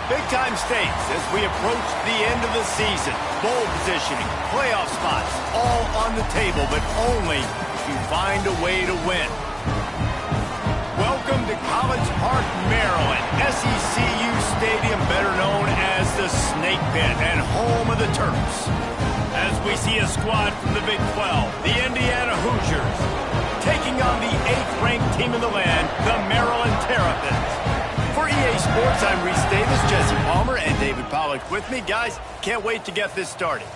Big-time stakes as we approach the end of the season. Bowl positioning, playoff spots, all on the table, but only if you find a way to win. Welcome to College Park, Maryland, SECU Stadium, better known as the Snake Pit and home of the Terps. As we see a squad from the Big 12, the Indiana Hoosiers, taking on the 8th-ranked team in the land, the Maryland Terrapins. For EA Sports, I'm Reese Davis, Jesse Palmer, and David Pollack with me. Guys, can't wait to get this started.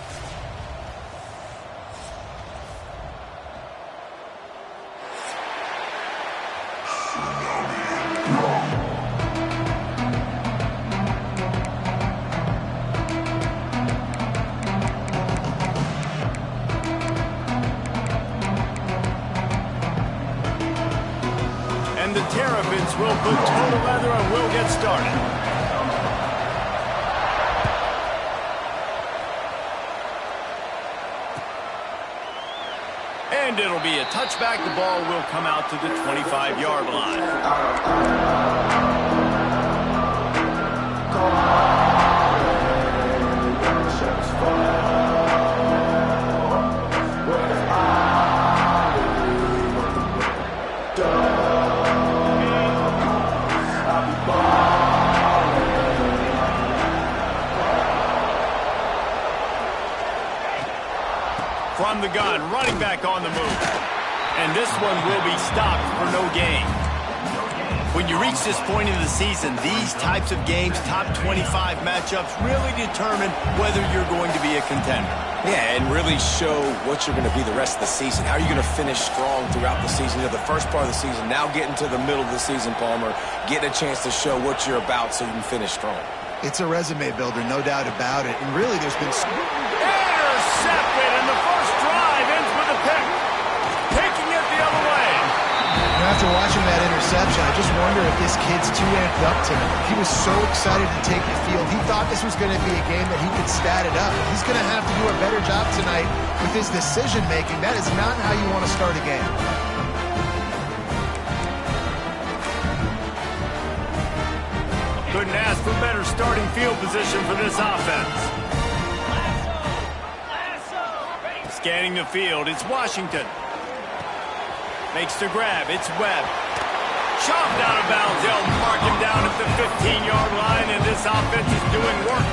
And the Terrapins will put total leather and we'll get started. And it'll be a touchback. The ball will come out to the 25-yard line. From the gun, running back on the move. And this one will be stopped for no gain. When you reach this point in the season, these types of games, top 25 matchups, really determine whether you're going to be a contender. Yeah, and really show what you're going to be the rest of the season. How are you going to finish strong throughout the season? You know, the first part of the season, now getting to the middle of the season, Palmer, getting a chance to show what you're about so you can finish strong. It's a resume builder, no doubt about it. And really, there's been... Intercepted, and the first drive ends with a pick. Taking it the other way. After watching that interception, I just wonder if this kid's too amped up tonight. He was so excited to take the field. He thought this was going to be a game that he could stat it up. He's going to have to do a better job tonight with his decision-making. That is not how you want to start a game. Couldn't ask for better starting field position for this offense. Scanning the field, it's Washington. Makes the grab, it's Webb. Chopped out of bounds, they'll mark him down at the 15-yard line, and this offense is doing work.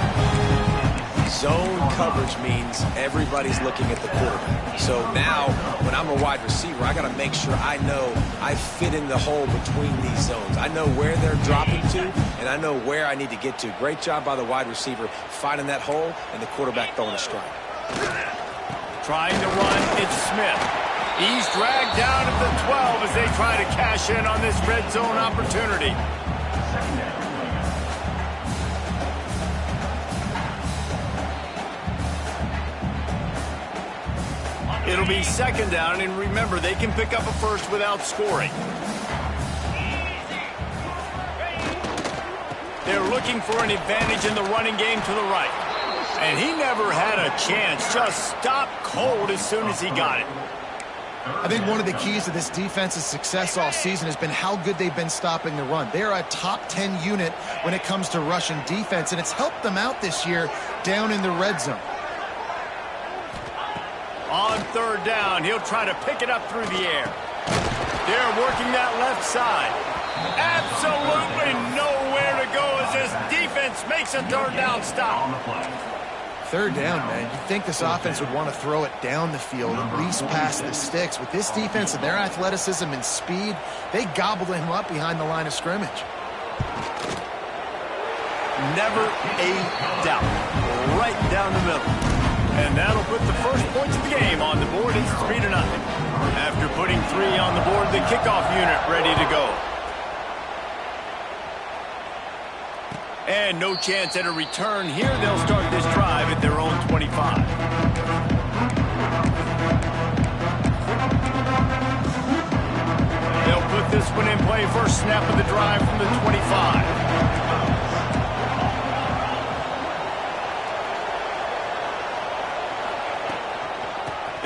Zone coverage means everybody's looking at the quarterback. So now, when I'm a wide receiver, I got to make sure I know I fit in the hole between these zones. I know where they're dropping to, and I know where I need to get to. Great job by the wide receiver finding that hole, and the quarterback throwing a strike. Trying to run, it's Smith. He's dragged down at the 12 as they try to cash in on this red zone opportunity. It'll be second down, and remember, they can pick up a first without scoring. They're looking for an advantage in the running game to the right. And he never had a chance, just stopped cold as soon as he got it. I think one of the keys to this defense's success all season has been how good they've been stopping the run. They are a top 10 unit when it comes to rushing defense, and it's helped them out this year down in the red zone. On third down, he'll try to pick it up through the air. They're working that left side. Absolutely nowhere to go as this defense makes a third down stop. Third down, man. You'd think this offense would want to throw it down the field, at least past the sticks. With this defense and their athleticism and speed, they gobbled him up behind the line of scrimmage. Never a doubt. Right down the middle. And that'll put the first points of the game on the board. It's 3-0. After putting 3 on the board, the kickoff unit ready to go. And no chance at a return here. They'll start this drive at their own 25. They'll put this one in play. First snap of the drive from the 25.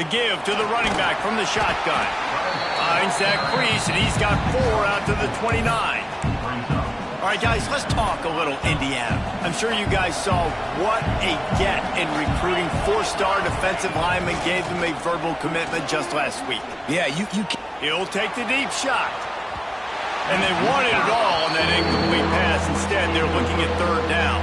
The give to the running back from the shotgun. Finds that crease, and he's got 4 out to the 29. All right, guys, let's talk a little Indiana. I'm sure you guys saw what a get in recruiting. 4-star defensive lineman gave them a verbal commitment just last week. Yeah, He'll take the deep shot. And they wanted it all on that incomplete pass. Instead, they're looking at 3rd down.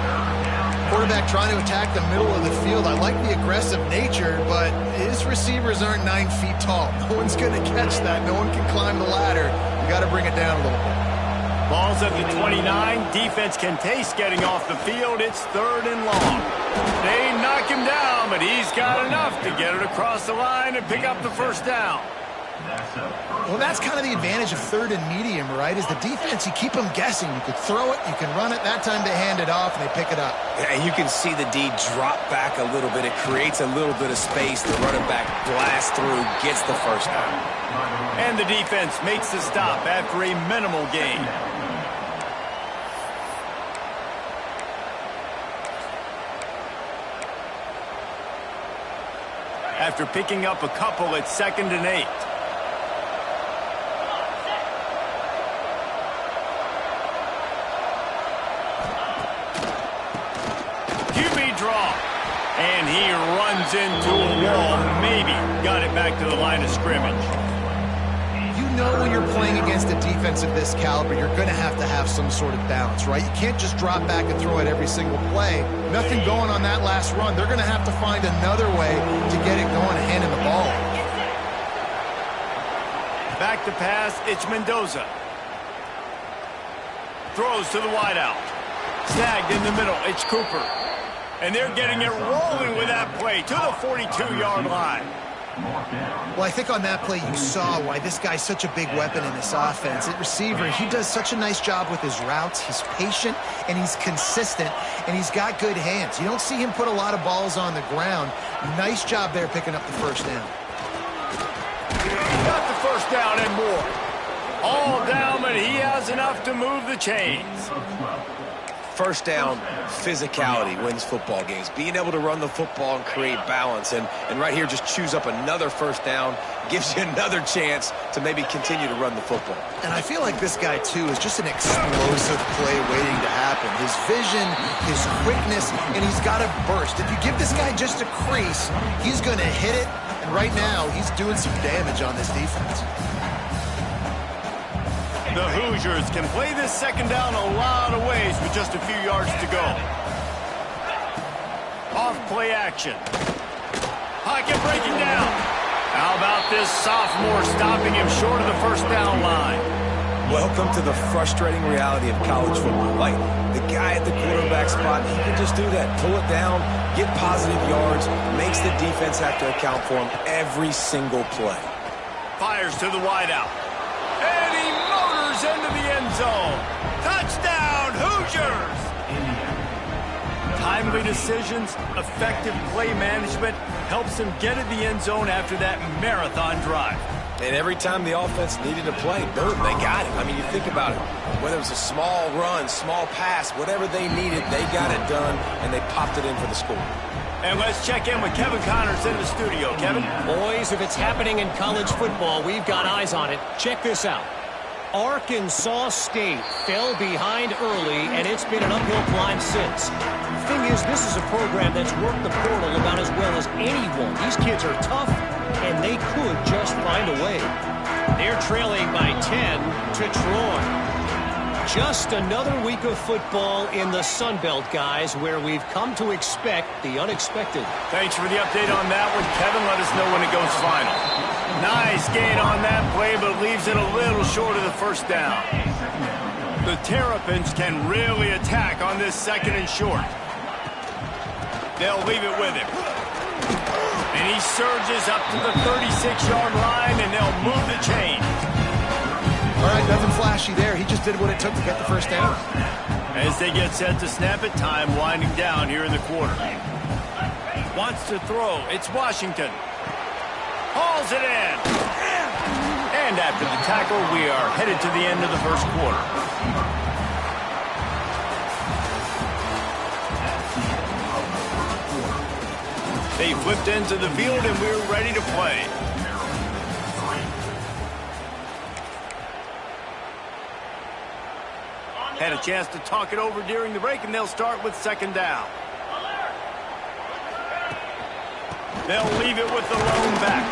Quarterback trying to attack the middle of the field. I like the aggressive nature, but his receivers aren't 9 feet tall. No one's going to catch that. No one can climb the ladder. You got to bring it down a little bit. Ball's up to 29. Defense can taste getting off the field. It's 3rd and long. They knock him down, but he's got enough to get it across the line and pick up the 1st down. Well, that's kind of the advantage of 3rd and medium, right? Is the defense, you keep them guessing. You could throw it, you can run it. That time they hand it off, and they pick it up. Yeah, and you can see the D drop back a little bit. It creates a little bit of space. The running back blasts through, gets the 1st down. And the defense makes the stop after a minimal gain. After picking up a couple, it's 2nd and 8. QB draw. And he runs into a wall. Maybe got it back to the line of scrimmage. You know when you're playing against a defense of this caliber, you're going to have some sort of balance, right? You can't just drop back and throw it every single play. Nothing going on that last run. They're going to have to find another way to get it going and handing the ball. Back to pass, it's Mendoza. Throws to the wideout. Snagged in the middle, it's Cooper. And they're getting it rolling with that play to the 42-yard line. Well, I think on that play you saw why this guy's such a big weapon in this offense. At receiver, he does such a nice job with his routes. He's patient, and he's consistent, and he's got good hands. You don't see him put a lot of balls on the ground. Nice job there picking up the 1st down. Got the 1st down and more. All down, but he has enough to move the chains. 1st down, physicality wins football games. Being able to run the football and create balance. And right here, just choose up another 1st down, gives you another chance to maybe continue to run the football. And I feel like this guy, too, is just an explosive play waiting to happen. His vision, his quickness, and he's got a burst. If you give this guy just a crease, he's going to hit it. And right now, he's doing some damage on this defense. The Hoosiers can play this 2nd down a lot of ways with just a few yards to go. Off play action. Pocket breaking down. How about this sophomore stopping him short of the 1st down line? Welcome to the frustrating reality of college football. Like, the guy at the quarterback spot, he can just do that. Pull it down, get positive yards, makes the defense have to account for him every single play. Fires to the wideout. And he motors into the end zone. Touchdown, Hoosiers! Timely decisions, effective play management helps him get in the end zone after that marathon drive. And every time the offense needed to play, boom, they got it. I mean, you think about it. Whether it was a small run, small pass, whatever they needed, they got it done, and they popped it in for the score. And let's check in with Kevin Connors in the studio. Kevin? Boys, if it's happening in college football, we've got eyes on it. Check this out. Arkansas State fell behind early, and it's been an uphill climb since. The thing is, this is a program that's worked the portal about as well as anyone. These kids are tough, and they could just find a way. They're trailing by 10 to Troy. Just another week of football in the Sun Belt, guys, where we've come to expect the unexpected. Thanks for the update on that one, Kevin. Let us know when it goes final. Nice gain on that play, but leaves it a little short of the 1st down. The Terrapins can really attack on this 2nd and short. They'll leave it with him. And he surges up to the 36-yard line, and they'll move the chain. All right, nothing flashy there. He just did what it took to get the 1st down. As they get set to snap it, time winding down here in the quarter. Wants to throw. It's Washington. Hauls it in. And after the tackle, we are headed to the end of the 1st quarter. They flipped into the field, and we're ready to play. Had a chance to talk it over during the break, and they'll start with second down. They'll leave it with the lone back.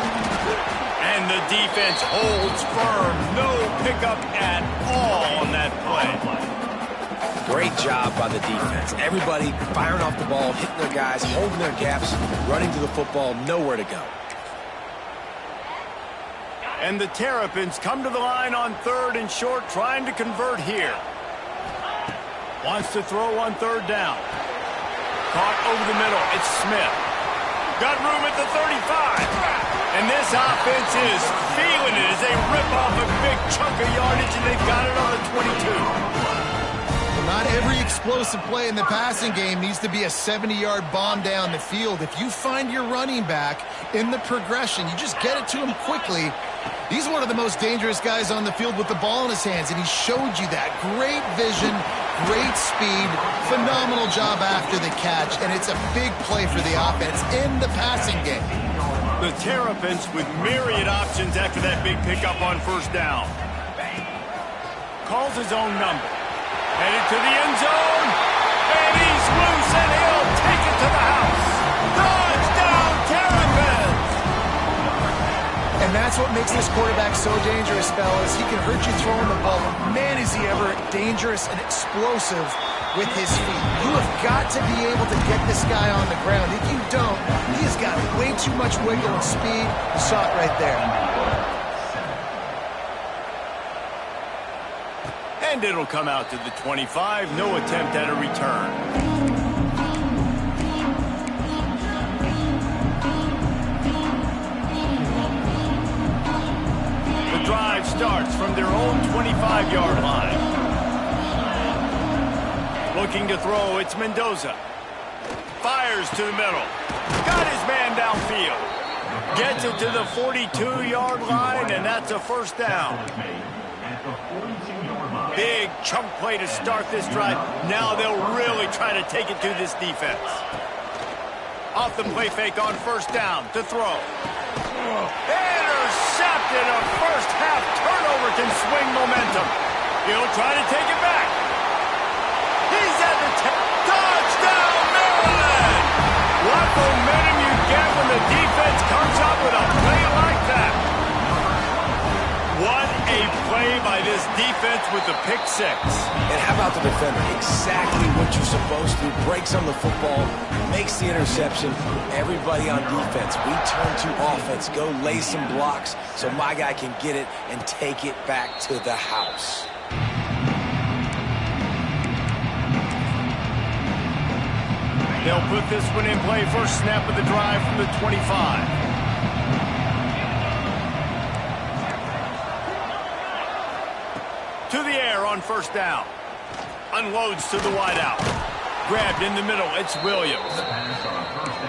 And the defense holds firm. No pickup at all on that play. Great job by the defense. Everybody firing off the ball, hitting their guys, holding their gaps, running to the football, nowhere to go. And the Terrapins come to the line on third and short, trying to convert here. Wants to throw on third down. Caught over the middle. It's Smith. Got room at the 35. And this offense is feeling it as they rip off a big chunk of yardage, and they've got it on the 22. Not every explosive play in the passing game needs to be a 70-yard bomb down the field. If you find your running back in the progression, you just get it to him quickly. He's one of the most dangerous guys on the field with the ball in his hands, and he showed you that. Great vision, great speed, phenomenal job after the catch, and it's a big play for the offense in the passing game. The Terrapins with myriad options after that big pickup on first down. Calls his own number. Headed to the end zone, and he's loose, and he'll take it to the house. Touchdown, Terrapins! And that's what makes this quarterback so dangerous, fellas. He can hurt you throwing the ball. Man, is he ever dangerous and explosive with his feet. You have got to be able to get this guy on the ground. If you don't, he has got way too much wiggle and speed. You saw it right there. And it'll come out to the 25. No attempt at a return. The drive starts from their own 25-yard line. Looking to throw, it's Mendoza. Fires to the middle. Got his man downfield. Gets it to the 42-yard line, and that's a first down. Big chunk play to start this drive. Now they'll really try to take it to this defense. Off the play fake on first down to throw. Intercepted. A first half turnover can swing momentum. He'll try to take it back. He's at the touchdown, Maryland! What momentum you get when the defense comes up with a play like that. What a play by this defense with the pick six. And how about the defender? Exactly what you're supposed to. Breaks on the football, makes the interception. Everybody on defense, we turn to offense. Go lay some blocks so my guy can get it and take it back to the house. They'll put this one in play. First snap of the drive from the 25. To the air on first down. Unloads to the wideout. Grabbed in the middle. It's Williams.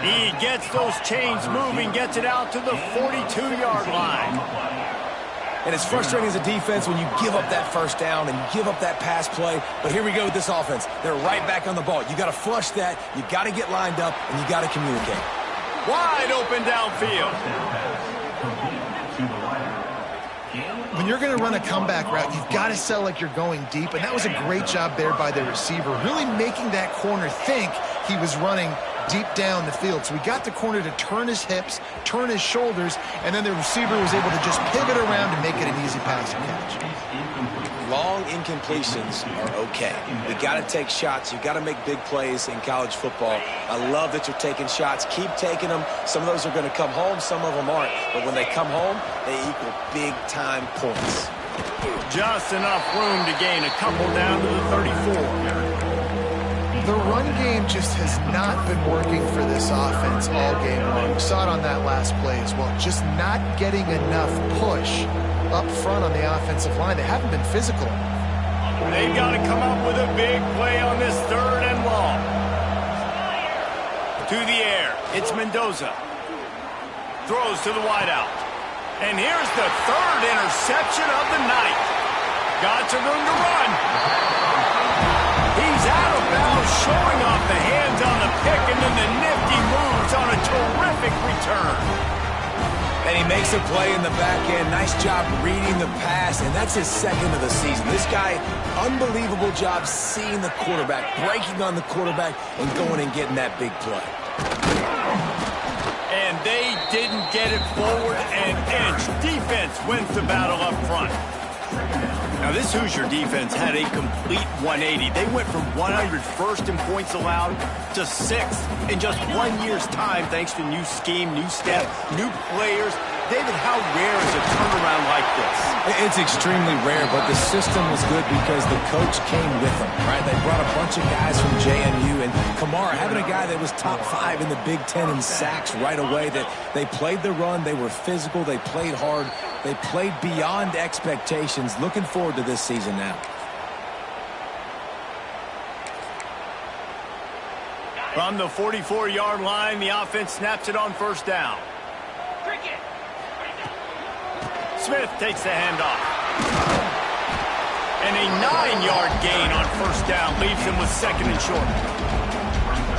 He gets those chains moving, gets it out to the 42-yard line. And it's frustrating as a defense when you give up that first down and you give up that pass play. But here we go with this offense. They're right back on the ball. You got to flush that. You got to get lined up, and you got to communicate. Wide open downfield. When you're going to run a comeback route, you've got to sell like you're going deep, and that was a great job there by the receiver, really making that corner think he was running deep down the field. So we got the corner to turn his hips, turn his shoulders, and then the receiver was able to just pivot around and make it an easy pass and catch. Long incompletions are okay. We got to take shots. You got to make big plays in college football. I love that you're taking shots. Keep taking them. Some of those are going to come home. Some of them aren't. But when they come home, they equal big-time points. Just enough room to gain a couple down to the 34. The run game just has not been working for this offense all game long. We saw it on that last play as well. Just not getting enough push up front on the offensive line. They haven't been physical. They've got to come up with a big play on this third and long. To the air. It's Mendoza. Throws to the wideout. And here's the third interception of the night. Got some room to run. He's out of bounds, showing off the hands on the pick, and then the nifty moves on a terrific return. And he makes a play in the back end. Nice job reading the pass, and that's his second of the season. This guy, unbelievable job seeing the quarterback, breaking on the quarterback, and going and getting that big play. And they didn't get it forward an inch. Defense wins the battle up front. Now, this Hoosier defense had a complete 180. They went from 101st in points allowed to 6th in just 1 year's time, thanks to new scheme, new staff, new players. David, how rare is a turnaround like this? It's extremely rare, but the system was good because the coach came with them, right? They brought a bunch of guys from JMU, and Kamara, having a guy that was top 5 in the Big Ten in sacks right away, that they played the run, they were physical, they played hard, they played beyond expectations. Looking forward to this season now. From the 44-yard line, the offense snaps it on first down. Smith takes the handoff. And a 9-yard gain on first down leaves him with second and short.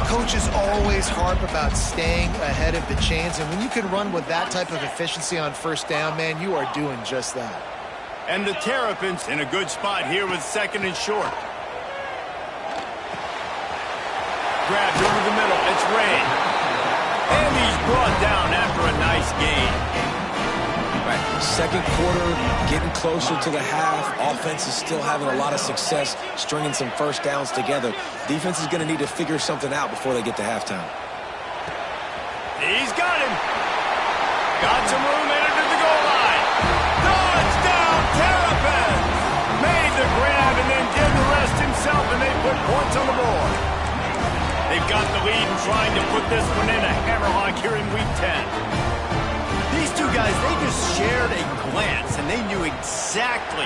Coaches always harp about staying ahead of the chains, and when you can run with that type of efficiency on first down, man, you are doing just that. And the Terrapins in a good spot here with second and short. Grabbed over the middle. It's Ray. And he's brought down after a nice gain. Right. Second quarter, getting closer to the half. Offense is still having a lot of success stringing some first downs together. Defense is going to need to figure something out before they get to halftime. He's got him. Got some room, entered to the goal line. Touchdown, Terrapins! Made the grab and then did the rest himself, and they put points on the board. They've got the lead and trying to put this one in a hammerlock here in Week 10. These two guys, they just shared a glance, and they knew exactly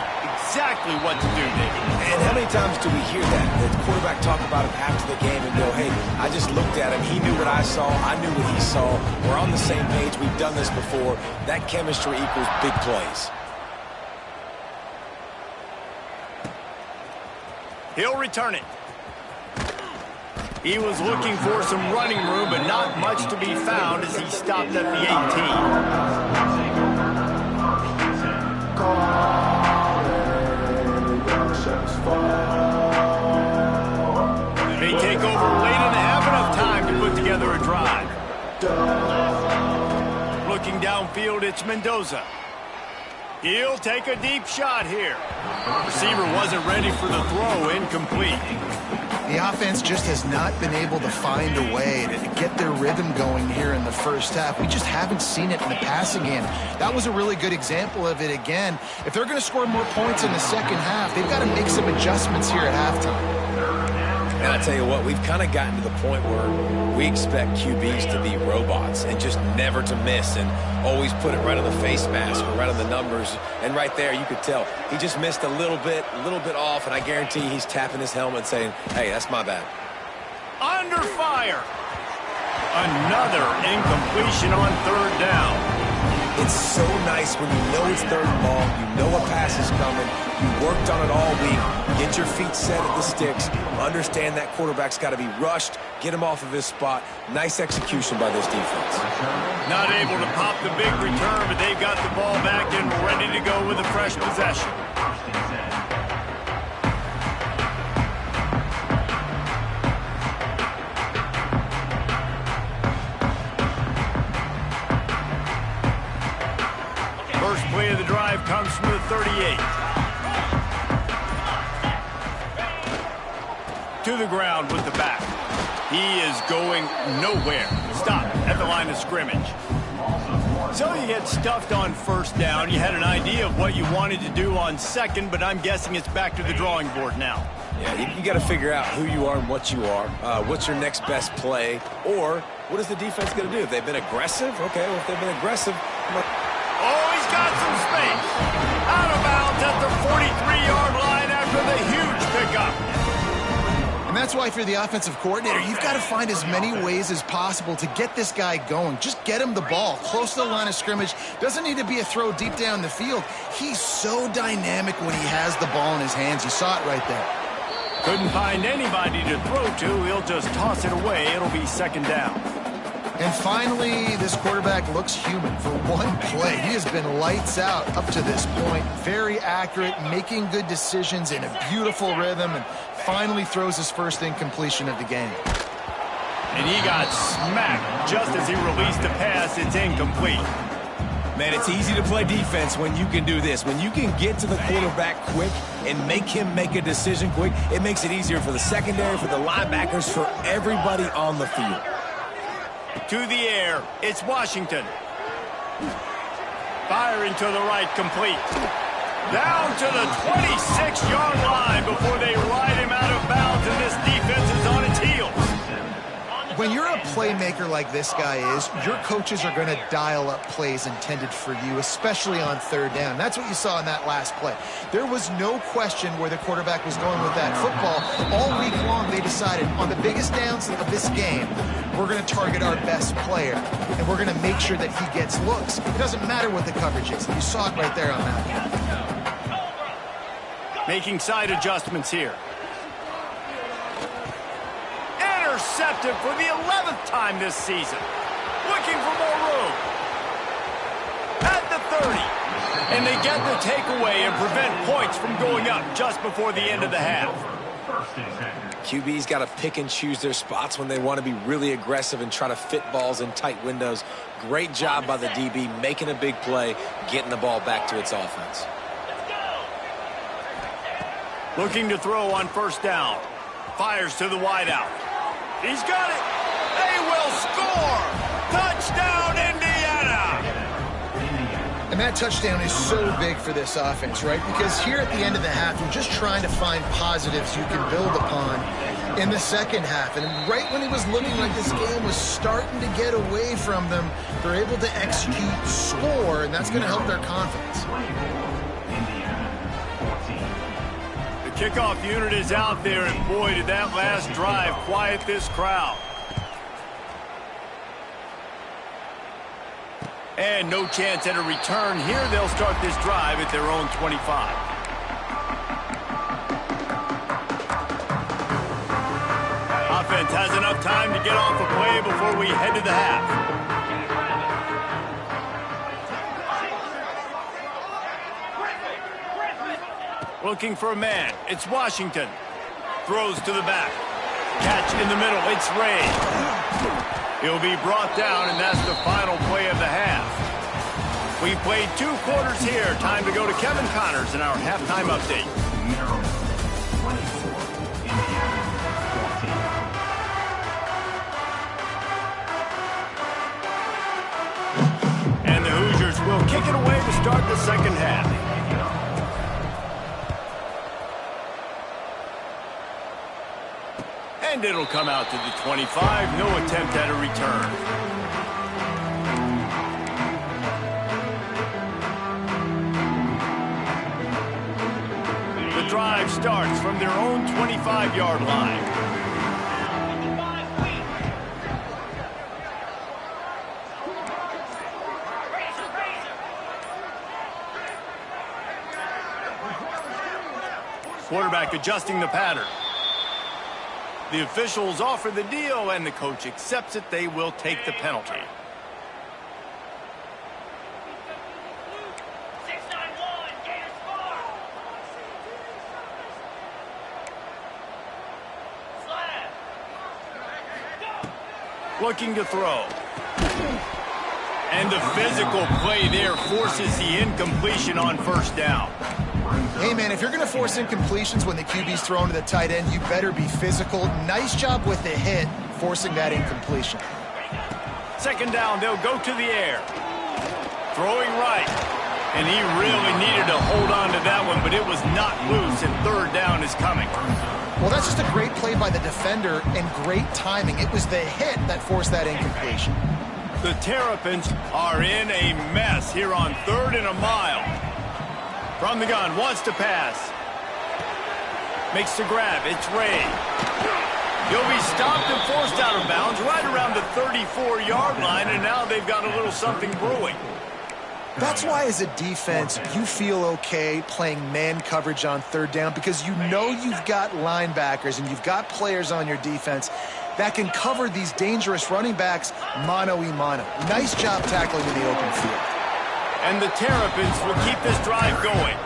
what to do, David. And how many times do we hear that? The quarterback talk about it after the game and go, hey, I just looked at him. He knew what I saw. I knew what he saw. We're on the same page. We've done this before. That chemistry equals big plays. He'll return it. He was looking for some running room, but not much to be found as he stopped at the 18. They take over late and have enough time to put together a drive. Looking downfield, it's Mendoza. He'll take a deep shot here. Receiver wasn't ready for the throw, incomplete. The offense just has not been able to find a way to get their rhythm going here in the first half. We just haven't seen it in the passing game. That was a really good example of it again. If they're going to score more points in the second half, they've got to make some adjustments here at halftime. And I tell you what, we've kind of gotten to the point where we expect QBs to be robots and just never to miss and always put it right on the face mask or right on the numbers. And right there, you could tell he just missed a little bit off, and I guarantee he's tapping his helmet saying, hey, that's my bad. Under fire. Another incompletion on third down. It's so nice when you know it's third and long, you know a pass is coming, you worked on it all week, get your feet set at the sticks, understand that quarterback's got to be rushed, get him off of his spot. Nice execution by this defense. Not able to pop the big return, but they've got the ball back and ready to go with a fresh possession. First play of the drive comes from the 38. To the ground with the back. He is going nowhere. Stop at the line of scrimmage. So you get stuffed on first down. You had an idea of what you wanted to do on second, but I'm guessing it's back to the drawing board now. Yeah, you got to figure out who you are and what you are. What's your next best play? Or what is the defense going to do? If they've been aggressive, okay, well, if they've been aggressive, oh, he's got some space. Out of bounds at the 43-yard line after the huge pickup. And that's why, if you're the offensive coordinator, you've got to find as many ways as possible to get this guy going. Just get him the ball close to the line of scrimmage. Doesn't need to be a throw deep down the field. He's so dynamic when he has the ball in his hands. You saw it right there. Couldn't find anybody to throw to. He'll just toss it away. It'll be second down. And finally, this quarterback looks human for one play. He has been lights out up to this point. Very accurate, making good decisions in a beautiful rhythm, and finally throws his first incompletion of the game. And he got smacked just as he released the pass. It's incomplete. Man, it's easy to play defense when you can do this. When you can get to the quarterback quick and make him make a decision quick, it makes it easier for the secondary, for the linebackers, for everybody on the field. To the air, it's Washington. Firing to the right, complete. Down to the 26-yard line before they ride him out of bounds, and this defense is on its heels. When you're a playmaker like this guy is, your coaches are going to dial up plays intended for you, especially on third down. That's what you saw in that last play. There was no question where the quarterback was going with that football. All week long, they decided on the biggest downs of this game, we're going to target our best player, and we're going to make sure that he gets looks. It doesn't matter what the coverage is. You saw it right there on that. Making side adjustments here. Intercepted for the 11th time this season. Looking for more room. At the 30. And they get the takeaway and prevent points from going up just before the end of the half. QB's got to pick and choose their spots when they want to be really aggressive and try to fit balls in tight windows. Great job by the DB making a big play, getting the ball back to its offense. Looking to throw on first down. Fires to the wideout. He's got it. They will score. Touchdown, Indiana. And that touchdown is so big for this offense, right? Because here at the end of the half, you're just trying to find positives you can build upon in the second half. And right when it was looking like this game was starting to get away from them, they're able to execute, score, and that's going to help their confidence. Kickoff unit is out there, and boy, did that last drive quiet this crowd. And no chance at a return here. They'll start this drive at their own 25. Offense has enough time to get off a play before we head to the half. Looking for a man. It's Washington. Throws to the back. Catch in the middle. It's Ray. He'll be brought down, and that's the final play of the half. We've played 2 quarters here. Time to go to Kevin Connors in our halftime update. And the Hoosiers will kick it away to start the second half. And it'll come out to the 25. No attempt at a return. The drive starts from their own 25-yard line. Quarterback adjusting the pattern. The officials offer the deal, and the coach accepts it. They will take the penalty. Looking to throw. And the physical play there forces the incompletion on first down. Hey, man, if you're going to force incompletions when the QB's thrown to the tight end, you better be physical. Nice job with the hit, forcing that incompletion. Second down, they'll go to the air. Throwing right. And he really needed to hold on to that one, but it was not loose, and third down is coming. Well, that's just a great play by the defender and great timing. It was the hit that forced that incompletion. The Terrapins are in a mess here on 3rd and a mile. From the gun, wants to pass. Makes the grab. It's Ray. He'll be stopped and forced out of bounds right around the 34-yard line, and now they've got a little something brewing. That's why as a defense, you feel okay playing man coverage on third down because you know you've got linebackers and you've got players on your defense that can cover these dangerous running backs mano-a-mano. Nice job tackling in the open field. And the Terrapins will keep this drive going.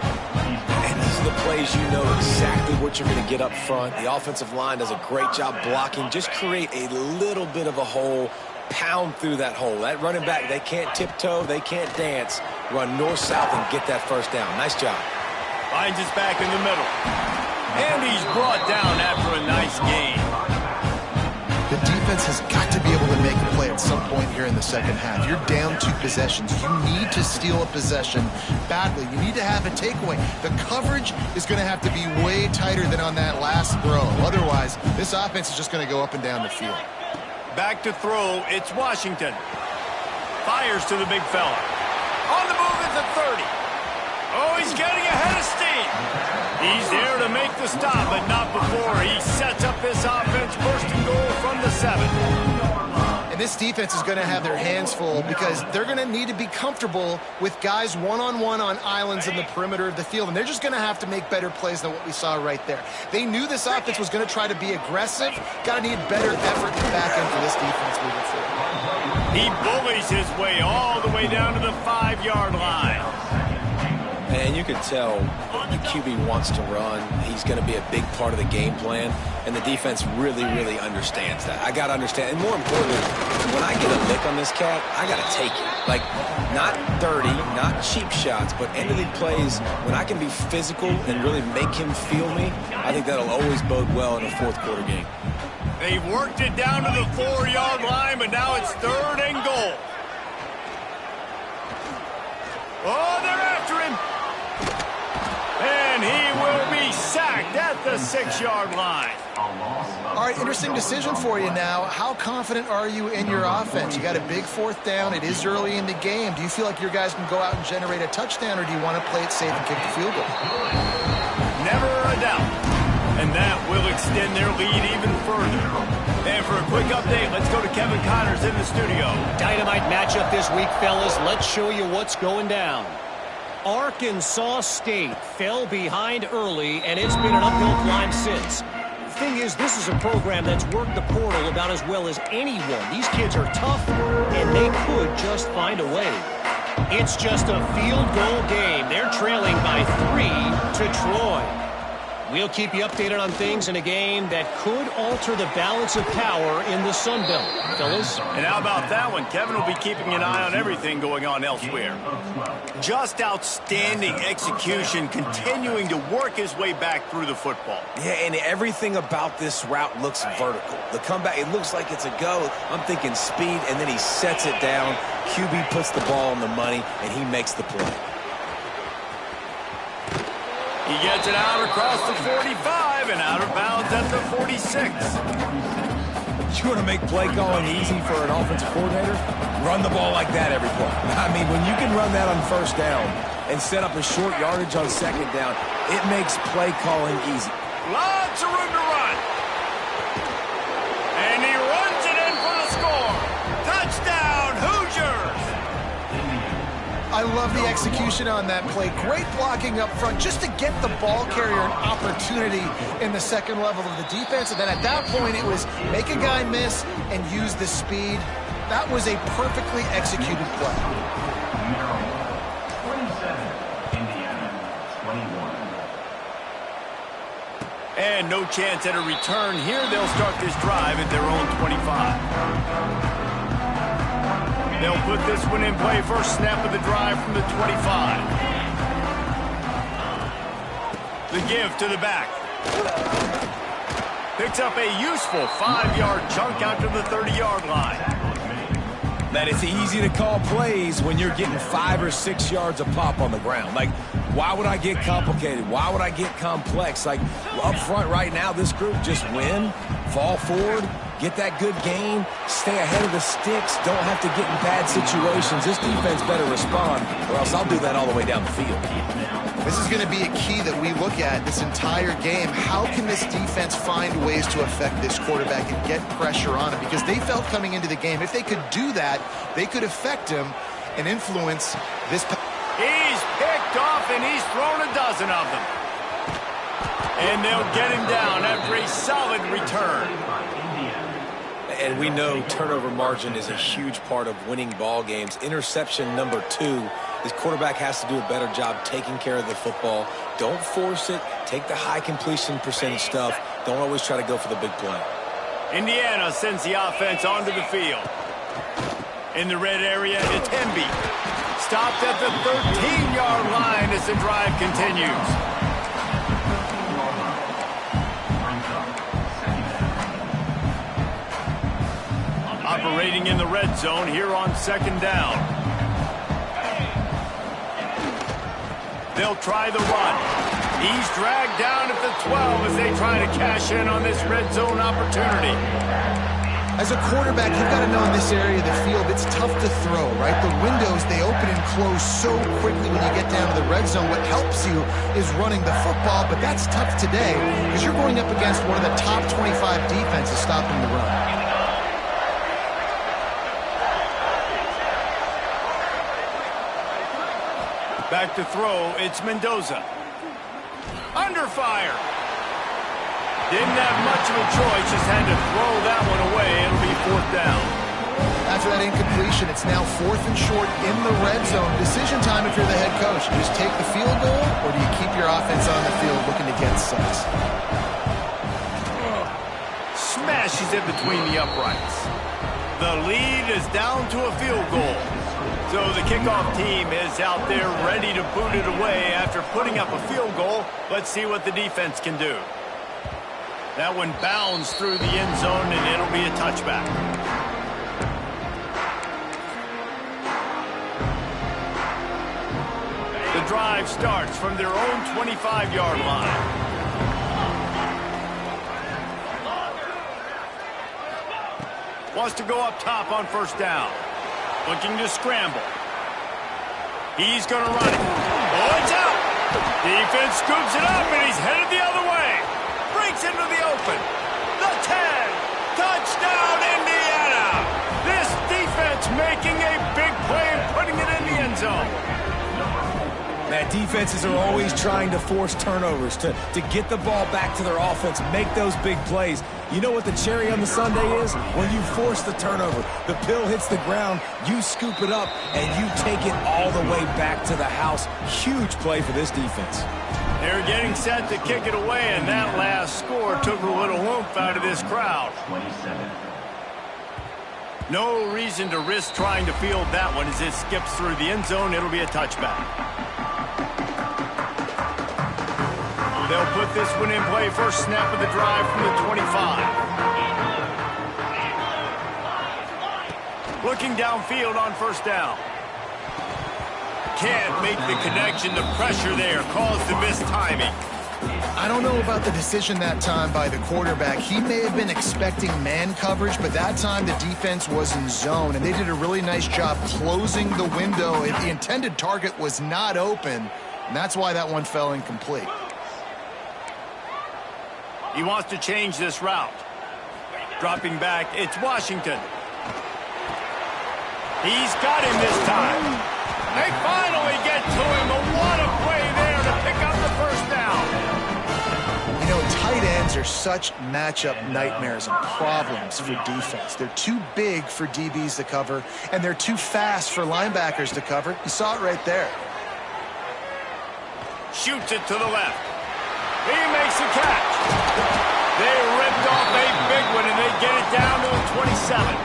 And these are the plays you know exactly what you're going to get up front. The offensive line does a great job blocking. Just create a little bit of a hole, pound through that hole. That running back, they can't tiptoe, they can't dance. Run north-south and get that first down. Nice job. Finds his back in the middle. And he's brought down after a nice gain. The defense has got to be able to make a play at some point here in the second half. You're down 2 possessions. You need to steal a possession badly. You need to have a takeaway. The coverage is going to have to be way tighter than on that last throw. Otherwise, this offense is just going to go up and down the field. Back to throw, it's Washington. Fires to the big fella. On the move at the 30. Oh, he's getting ahead of steam. He's there to make the stop, but not before he sets up this offense first and goal from the 7. And this defense is going to have their hands full because they're going to need to be comfortable with guys one-on-one on islands in the perimeter of the field. And they're just going to have to make better plays than what we saw right there. They knew this offense was going to try to be aggressive. Got to need better effort in the back end for this defense moving forward. He bullies his way all the way down to the 5-yard line. And you can tell the QB wants to run. He's going to be a big part of the game plan. And the defense really, really understands that. I got to understand. And more importantly, when I get a lick on this cat, I got to take it. Like, not dirty, not cheap shots, but end-of-league plays. When I can be physical and really make him feel me, I think that'll always bode well in a fourth-quarter game. They've worked it down to the 4-yard line, but now it's 3rd and goal. Oh, they're after him. And he will be sacked at the 6-yard line. All right, interesting decision for you now. How confident are you in your offense? You got a big 4th down. It is early in the game. Do you feel like your guys can go out and generate a touchdown, or do you want to play it safe and kick the field goal? Never a doubt. And that will extend their lead even further. And for a quick update, let's go to Kevin Connors in the studio. Dynamite matchup this week, fellas. Let's show you what's going down. Arkansas State fell behind early, and it's been an uphill climb since. Thing is, this is a program that's worked the portal about as well as anyone. These kids are tough, and they could just find a way. It's just a field goal game. They're trailing by 3 to Troy. We'll keep you updated on things in a game that could alter the balance of power in the Sun Belt, fellas. And how about that one? Kevin will be keeping an eye on everything going on elsewhere. Just outstanding execution, continuing to work his way back through the football. Yeah, and everything about this route looks vertical. The comeback, it looks like it's a go. I'm thinking speed, and then he sets it down. QB puts the ball on the money, and he makes the play. He gets it out across the 45 and out of bounds at the 46. You want to make play calling easy for an offensive coordinator? Run the ball like that every play. I mean, when you can run that on 1st down and set up a short yardage on 2nd down, it makes play calling easy. Lots of room to run. And he runs it in for the score. Touchdown, Hoosiers! I love the execution on that play. Great blocking up front just to get the ball carrier an opportunity in the 2nd level of the defense. And then at that point, it was make a guy miss and use the speed. That was a perfectly executed play. And no chance at a return here. They'll start this drive at their own 25. They'll put this one in play. First snap of the drive from the 25. The give to the back. Picks up a useful 5-yard chunk out to the 30-yard line. That it's easy to call plays when you're getting 5 or 6 yards a pop on the ground. Like, why would I get complicated? Why would I get complex? Like, up front right now, this group just win, fall forward, get that good gain, stay ahead of the sticks, don't have to get in bad situations. This defense better respond, or else I'll do that all the way down the field. This is going to be a key that we look at this entire game. How can this defense find ways to affect this quarterback and get pressure on him? Because they felt coming into the game, if they could do that, they could affect him and influence this. He's picked off, and he's thrown a dozen of them. And they'll get him down after a solid return. And we know turnover margin is a huge part of winning ball games. Interception number 2. This quarterback has to do a better job taking care of the football. Don't force it. Take the high completion percentage stuff. Don't always try to go for the big play. Indiana sends the offense onto the field. In the red area, it's Hemby. Stopped at the 13-yard line as the drive continues. Operating in the red zone here on 2nd down. They'll try the run. He's dragged down at the 12 as they try to cash in on this red zone opportunity. As a quarterback, you've got to know in this area of the field, it's tough to throw, right? The windows, they open and close so quickly when you get down to the red zone. What helps you is running the football, but that's tough today because you're going up against one of the top 25 defenses stopping the run. Back to throw, it's Mendoza. Under fire. Didn't have much of a choice, just had to throw that one away. It'll be 4th down. After that incompletion, it's now 4th and short in the red zone. Decision time if you're the head coach. You just take the field goal, or do you keep your offense on the field looking to get sets? Smashes it between the uprights. The lead is down to a field goal. So the kickoff team is out there ready to boot it away after putting up a field goal. Let's see what the defense can do. That one bounds through the end zone, and it'll be a touchback. The drive starts from their own 25-yard line. Wants to go up top on 1st down. Looking to scramble. He's going to run it. Oh, it's out. Defense scoops it up, and he's headed the other way. Breaks into the open. The 10. Touchdown, Indiana. This defense making a big play and putting it in the end zone. Man, defenses are always trying to force turnovers, to get the ball back to their offense, make those big plays. You know what the cherry on the sundae is? When you force the turnover, the pill hits the ground, you scoop it up, and you take it all the way back to the house. Huge play for this defense. They're getting set to kick it away, and that last score took a little oomph out of this crowd. No reason to risk trying to field that one as it skips through the end zone. It'll be a touchback. They'll put this one in play. First snap of the drive from the 25. Looking downfield on 1st down. Can't make the connection. The pressure there caused the mistiming. I don't know about the decision that time by the quarterback. He may have been expecting man coverage, but that time the defense was in zone, and they did a really nice job closing the window. If the intended target was not open, and that's why that one fell incomplete. He wants to change this route. Dropping back, it's Washington. He's got him this time. They finally get to him. What a play there to pick up the 1st down. You know, tight ends are such matchup nightmares and problems for defense. They're too big for DBs to cover, and they're too fast for linebackers to cover. You saw it right there. Shoots it to the left. He makes a catch. They ripped off a big one, and they get it down to the 27.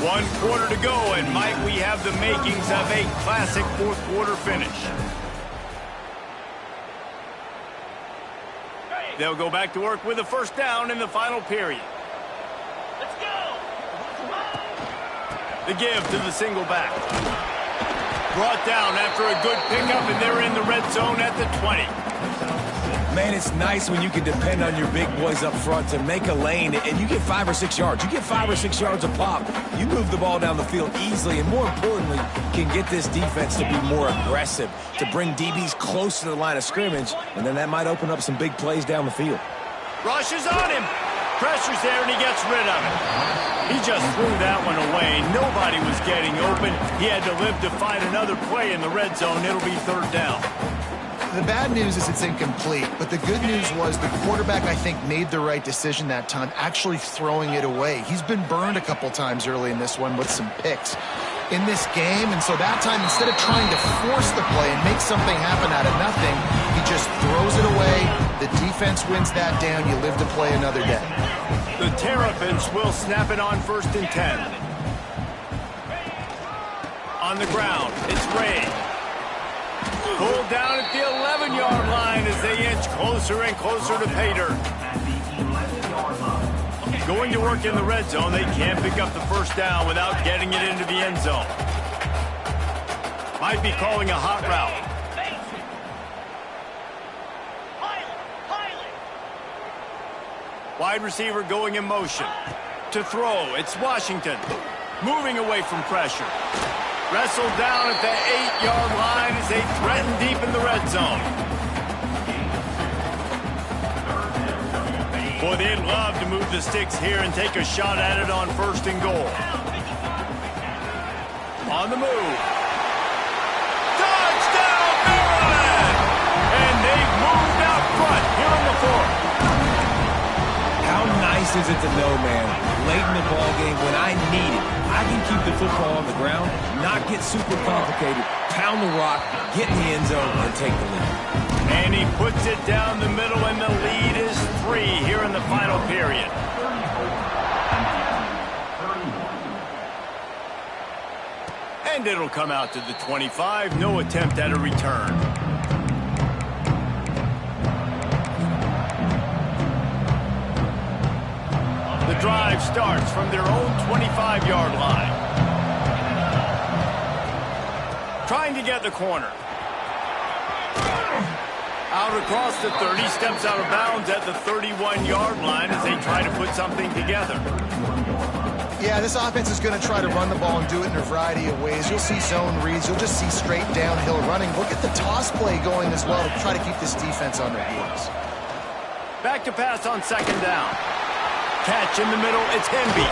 One quarter to go, and Mike, we have the makings of a classic 4th quarter finish. They'll go back to work with a 1st down in the final period. Let's go! The give to the single back. Brought down after a good pickup, and they're in the red zone at the 20. Man, it's nice when you can depend on your big boys up front to make a lane, and you get 5 or 6 yards. You get 5 or 6 yards a pop. You move the ball down the field easily, and more importantly, can get this defense to be more aggressive, to bring DBs close to the line of scrimmage, and then that might open up some big plays down the field. Rushes on him. Pressure's there, and he gets rid of it. He just threw that one away. Nobody was getting open. He had to live to fight another play in the red zone. It'll be 3rd down. The bad news is it's incomplete, but the good news was the quarterback, I think, made the right decision that time, actually throwing it away. He's been burned a couple times early in this one with some picks in this game, and so that time, instead of trying to force the play and make something happen out of nothing, he just throws it away. The defense wins that down. You live to play another day. The Terrapins will snap it on 1st and 10. On the ground, it's Ray. Pulled down at the 11-yard line as they inch closer and closer to pay dirt. Going to work in the red zone, they can't pick up the 1st down without getting it into the end zone. Might be calling a hot route. Wide receiver going in motion. To throw, it's Washington. Moving away from pressure. Wrestled down at the 8-yard line as they threaten deep in the red zone. Boy, they'd love to move the sticks here and take a shot at it on 1st and goal. On the move. Touchdown, Maryland! And they've moved out front here on the 4th. How nice is it to know, man, late in the ball game when I need it, I can keep the football on the ground, not get super complicated, pound the rock, get in the end zone, and take the lead. And he puts it down the middle, and the lead is 3 here in the final period. And it'll come out to the 25. No attempt at a return. The drive starts from their own 25-yard line. Trying to get the corner. Out across the 30, steps out of bounds at the 31-yard line as they try to put something together. Yeah, this offense is going to try to run the ball and do it in a variety of ways. You'll see zone reads. You'll just see straight downhill running. Look at the toss play going as well to try to keep this defense on their heels. Back to pass on 2nd down. Catch in the middle, it's Henby.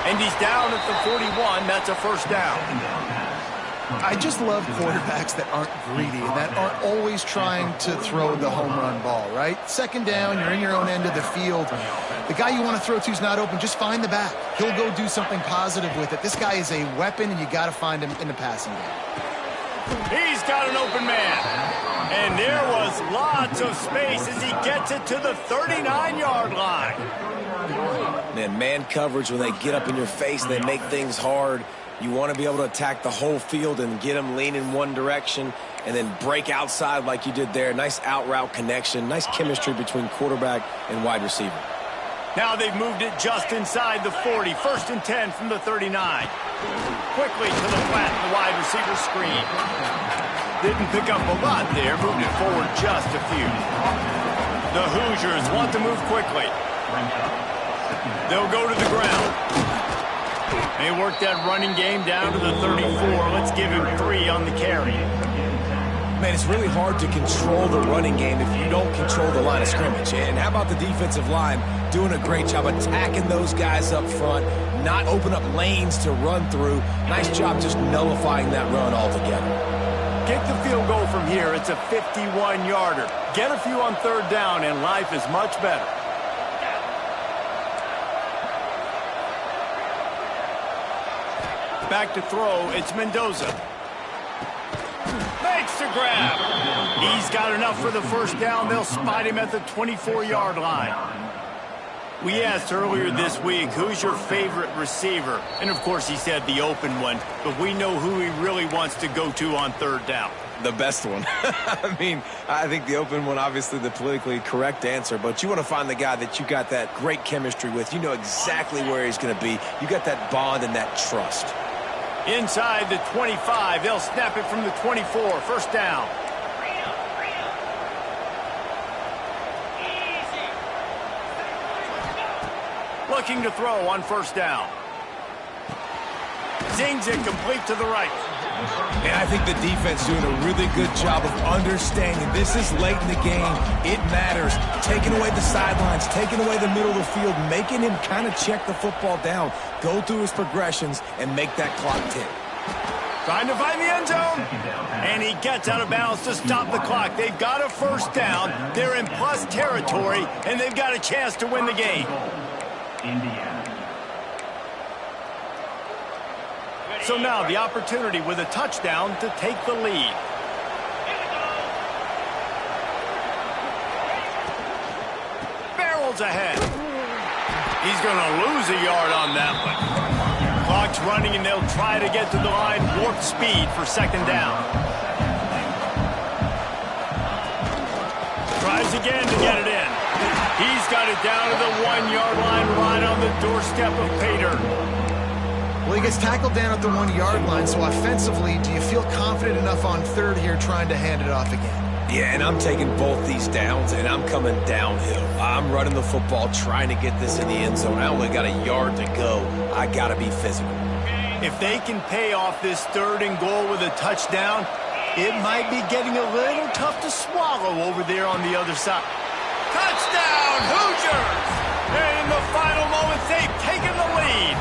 And he's down at the 41. That's a 1st down. I just love quarterbacks that aren't greedy and that aren't always trying to throw the home run ball, right? 2nd down, you're in your own end of the field. The guy you want to throw to is not open. Just find the back. He'll go do something positive with it. This guy is a weapon, and you got to find him in the passing game. He's got an open man. And there was lots of space as he gets it to the 39-yard line. Man coverage, when they get up in your face, they make things hard. You want to be able to attack the whole field and get them leaning one direction and then break outside like you did there. Nice out route connection, nice chemistry between quarterback and wide receiver. Now they've moved it just inside the 40. 1st and 10 from the 39. Quickly to the flat, the wide receiver screen. Didn't pick up a lot there, moved it forward just a few. The Hoosiers want to move quickly. They'll go to the ground. They work that running game down to the 34. Let's give him 3 on the carry. Man, it's really hard to control the running game if you don't control the line of scrimmage. And how about the defensive line doing a great job attacking those guys up front, not open up lanes to run through. Nice job just nullifying that run altogether. Kick the field goal from here. It's a 51-yarder. Get a few on 3rd down, and life is much better. Back to throw, it's Mendoza. Makes the grab. He's got enough for the 1st down. They'll spot him at the 24-yard line. We asked earlier this week, who's your favorite receiver? And, of course, he said the open one, but we know who he really wants to go to on 3rd down. The best one. I mean, I think the open one, obviously the politically correct answer, but you want to find the guy that you got that great chemistry with. You know exactly where he's going to be. You got that bond and that trust. Inside the 25, they'll snap it from the 24. 1st down. looking to throw on first down. Zings it complete to the right. And I think the defense doing a really good job of understanding this is late in the game. It matters. Taking away the sidelines, taking away the middle of the field, making him kind of check the football down, go through his progressions, and make that clock tick. Trying to find the end zone. And he gets out of bounds to stop the clock. They've got a first down. They're in plus territory, and they've got a chance to win the game. So now the opportunity with a touchdown to take the lead. Barrels ahead. He's going to lose a yard on that one. Clock's running, and they'll try to get to the line warp speed for second down. Tries again to get it in. He's got it down to the 1-yard line right on the doorstep of pay dirt. Well, he gets tackled down at the 1-yard line, so offensively, do you feel confident enough on third here trying to hand it off again? Yeah, and I'm taking both these downs, and I'm coming downhill. I'm running the football, trying to get this in the end zone. I only got a yard to go. I got to be physical. If they can pay off this third and goal with a touchdown, it might be getting a little tough to swallow over there on the other side. Touchdown, Hoosiers! And in the final moments, they've taken the lead.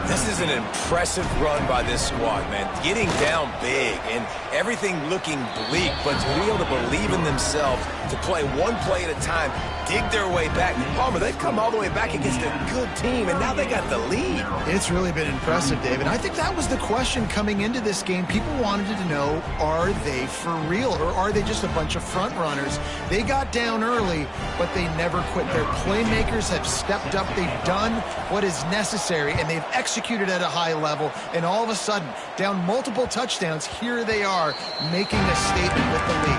This is an impressive run by this squad, man. Getting down big and everything looking bleak, but to be able to believe in themselves, to play one play at a time, dig their way back. Palmer, they've come all the way back against a good team, and now they got the lead. It's really been impressive, David. I think that was the question coming into this game. People wanted to know, are they for real, or are they just a bunch of front runners? They got down early, but they never quit. Their playmakers have stepped up. They've done what is necessary, and they've executed at a high level, and all of a sudden, down multiple touchdowns, here they are making a statement with the lead.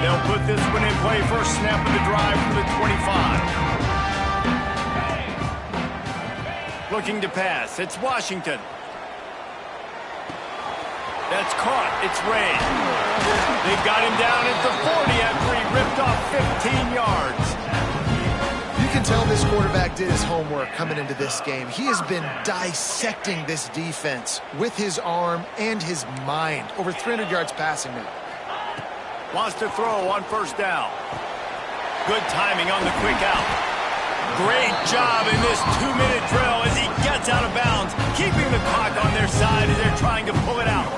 They'll put this one in play, first snap of the drive from the 25. Looking to pass. It's Washington. That's caught. It's Ray. They've got him down at the 40 after he ripped off 15 yards. You can tell this quarterback did his homework coming into this game. He has been dissecting this defense with his arm and his mind. Over 300 yards passing now. Wants to throw on first down. Good timing on the quick out. Great job in this 2-minute drill as he gets out of bounds, keeping the clock on their side as they're trying to pull it out.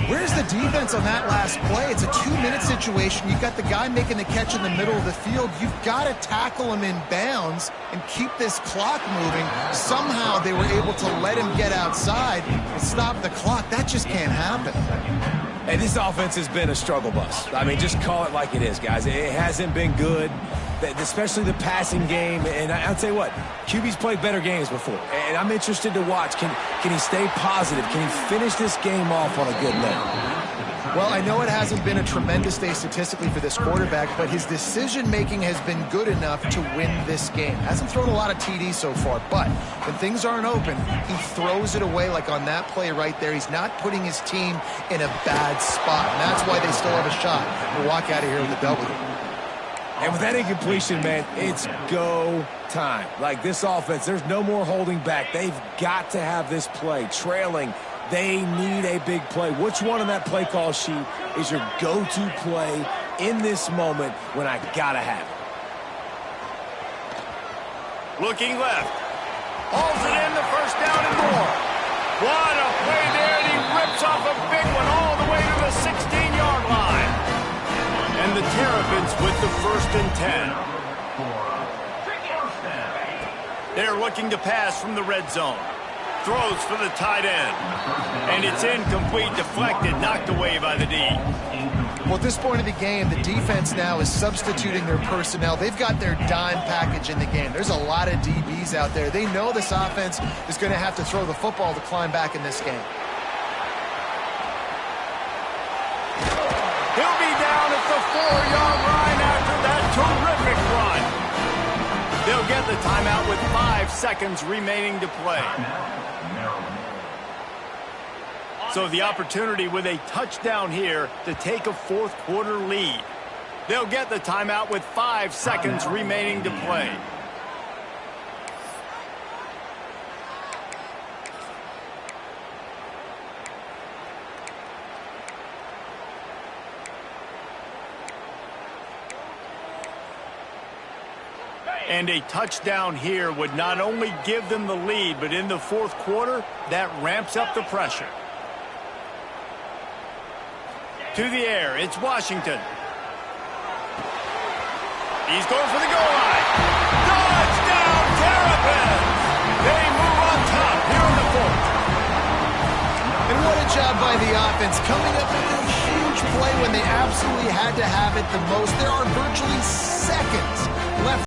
Where's the defense on that last play? It's a 2-minute situation. You've got the guy making the catch in the middle of the field. You've got to tackle him in bounds and keep this clock moving. Somehow they were able to let him get outside and stop the clock. That just can't happen. Hey, this offense has been a struggle bus. I mean, just call it like it is, guys. It hasn't been good, especially the passing game. And I'll tell you what, QB's played better games before. And I'm interested to watch. Can he stay positive? Can he finish this game off on a good note? Well, I know it hasn't been a tremendous day statistically for this quarterback, but his decision-making has been good enough to win this game. Hasn't thrown a lot of TDs so far, but when things aren't open, he throws it away like on that play right there. He's not putting his team in a bad spot, and that's why they still have a shot to walk out of here with a W. And with that incompletion, man, it's go time. Like this offense, there's no more holding back. They've got to have this play. Trailing, they need a big play. Which one on that play call sheet is your go-to play in this moment when I gotta have it? Looking left. Hauls it in, the first down and more. What a play there, and he rips off a big one all the way to the 16-yard line. And the Terrapins with the 1st and 10. They're looking to pass from the red zone. Throws for the tight end. And it's incomplete, deflected, knocked away by the D. Well, at this point of the game, the defense now is substituting their personnel. They've got their dime package in the game. There's a lot of DBs out there. They know this offense is going to have to throw the football to climb back in this game. He'll be down at the 4-yard line after that terrific run. They'll get the timeout with 5 seconds remaining to play. So the opportunity with a touchdown here to take a fourth-quarter lead. They'll get the timeout with 5 seconds remaining to play. And a touchdown here would not only give them the lead, but in the fourth quarter, that ramps up the pressure. To the air, it's Washington. He's going for the goal line. Touchdown, Terrapins! They move on top here in the fourth. And what a job by the offense, coming up with a huge play when they absolutely had to have it the most. There are virtually seconds